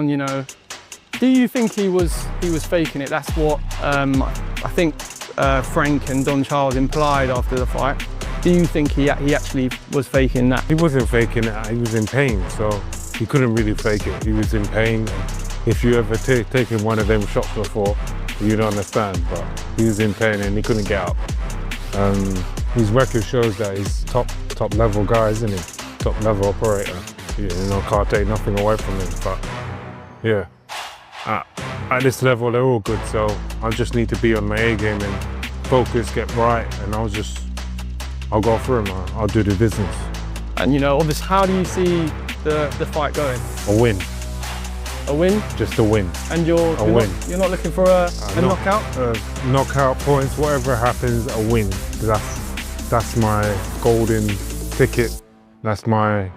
down, you know. Do you think he was faking it? That's what I think Frank and Don Charles implied after the fight. Do you think he actually was faking that? He wasn't faking it, he was in pain, so he couldn't really fake it. He was in pain. If you ever taken one of them shots before, you'd understand, but he was in pain and he couldn't get up. His record shows that he's top level guy, isn't he? Top level operator. You know, can't take nothing away from him, but yeah. At this level, they're all good, so I just need to be on my A game and focus, get right, and I'll go through him. I'll do the business. And you know, obviously, how do you see the fight going? A win. A win? Just a win. And you're not looking for a knockout? Knockout points, whatever happens, a win. That's my golden ticket. That's my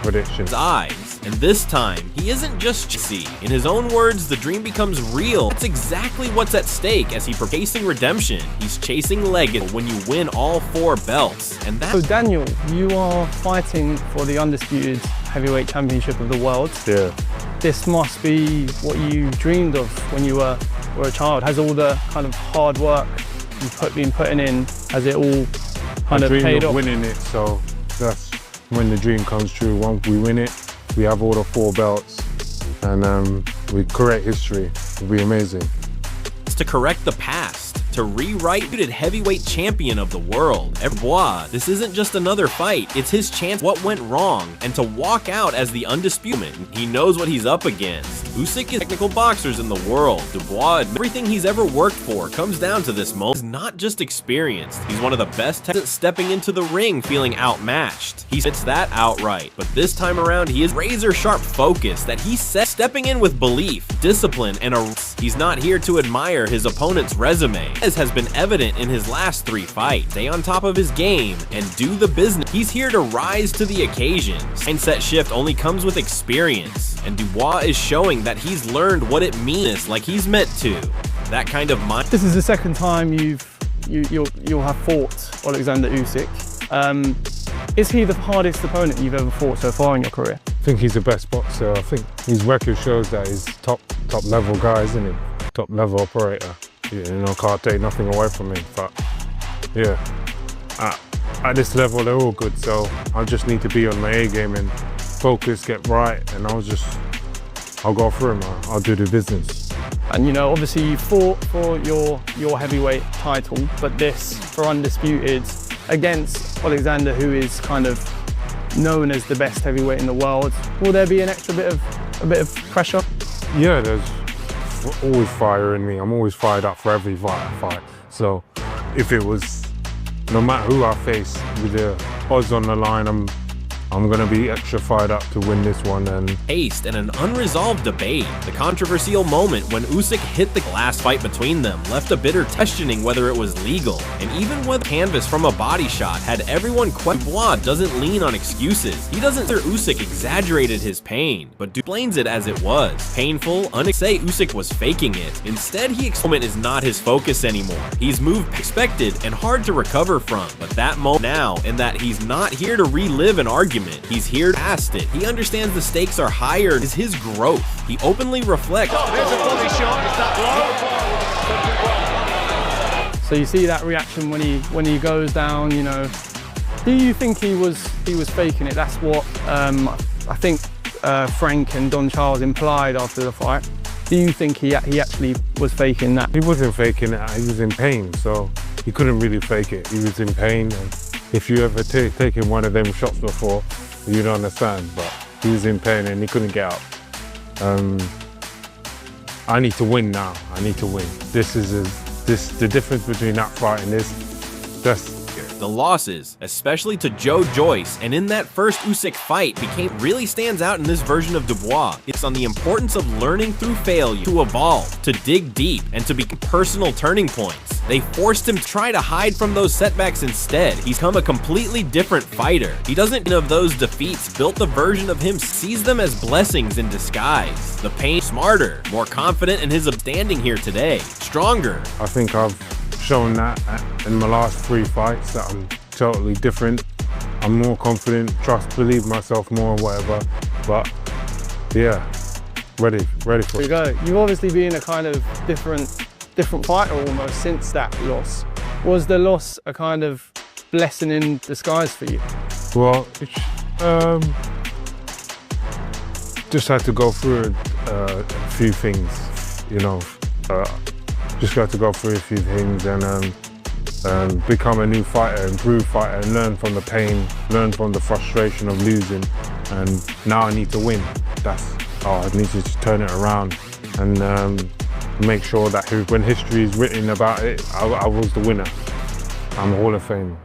prediction. His eyes, and this time, he isn't just see. In his own words, the dream becomes real. That's exactly what's at stake as he's chasing redemption. He's chasing legacy when you win all 4 belts. And that. So Daniel, you are fighting for the undisputed heavyweight championship of the world. Yeah. This must be what you dreamed of when you were a child. Has all the kind of hard work you've been putting in, has it all kind of paid off? I dreamed of winning it, so that's when the dream comes true. Once we win it, we have all the 4 belts, and we create history. It'll be amazing. To correct the past, to rewrite the heavyweight champion of the world. Dubois, this isn't just another fight, it's his chance what went wrong, and to walk out as the undisputed. He knows what he's up against. Usyk is technical boxers in the world. Dubois, everything he's ever worked for comes down to this moment. He's not just experienced, he's one of the best at stepping into the ring feeling outmatched. He hits that outright, but this time around he is razor sharp focus that he set, stepping in with belief, discipline, and he's not here to admire his opponent's resume, as has been evident in his last 3 fights. Stay on top of his game and do the business. He's here to rise to the occasion. Mindset shift only comes with experience, and Dubois is showing that he's learned what it means like he's meant to. That kind of mind. This is the second time you'll have fought Alexander Usyk. Is he the hardest opponent you've ever fought so far in your career? I think he's the best boxer. I think his record shows that he's top level guy, isn't he? Top level operator. You know, can't take nothing away from him, but yeah. At this level, they're all good, so I just need to be on my A game and focus, get right, and I'll go through him. I'll do the business. And you know, obviously you fought for your heavyweight title, but this for undisputed against Alexander, who is kind of known as the best heavyweight in the world. Will there be an extra bit of pressure? Yeah, there's always fire in me. I'm always fired up for every fight. So if it was, no matter who I face, with the odds on the line, I'm gonna be extra fired up to win this one. And haste and an unresolved debate. The controversial moment when Usyk hit the last fight between them left a bitter questioning whether it was legal, and even with canvas from a body shot had everyone question. Dubois doesn't lean on excuses. He doesn't say Usyk exaggerated his pain, but explains it as it was. Painful, say Usyk was faking it. Instead, moment is not his focus anymore. He's moved expected and hard to recover from, but that moment now, and that he's not here to relive an argument. He's here past it. He understands the stakes are higher is his growth. He openly reflects. There's a body shot. Is that low? So you see that reaction when he goes down, you know. Do you think he was faking it? That's what I think Frank and Don Charles implied after the fight. Do you think he actually was faking that? He wasn't faking it, he was in pain, so he couldn't really fake it. He was in pain, and if you ever taken one of them shots before, you'd understand, but he was in pain and he couldn't get up. I need to win now, I need to win. The difference between that fight and this, the losses, especially to Joe Joyce, and in that first Usyk fight really stands out in this version of Dubois. It's on the importance of learning through failure, to evolve, to dig deep, and to become personal turning points. They forced him to try to hide from those setbacks instead. He's become a completely different fighter. He doesn't of those defeats built the version of him, sees them as blessings in disguise. The pain, smarter, more confident in his standing here today, stronger. I think I've shown that in my last 3 fights that I'm totally different. I'm more confident, believe myself more, whatever. But yeah, ready for There you it. go. You've obviously been a kind of different fighter almost since that loss. Was the loss a kind of blessing in disguise for you? Well, just had to go through a few things, you know. Just got to go through a few things and become a new fighter, improved fighter, and learn from the pain, learn from the frustration of losing. And now I need to win. I need to just turn it around and make sure that when history is written about it, I was the winner. I'm a Hall of Fame.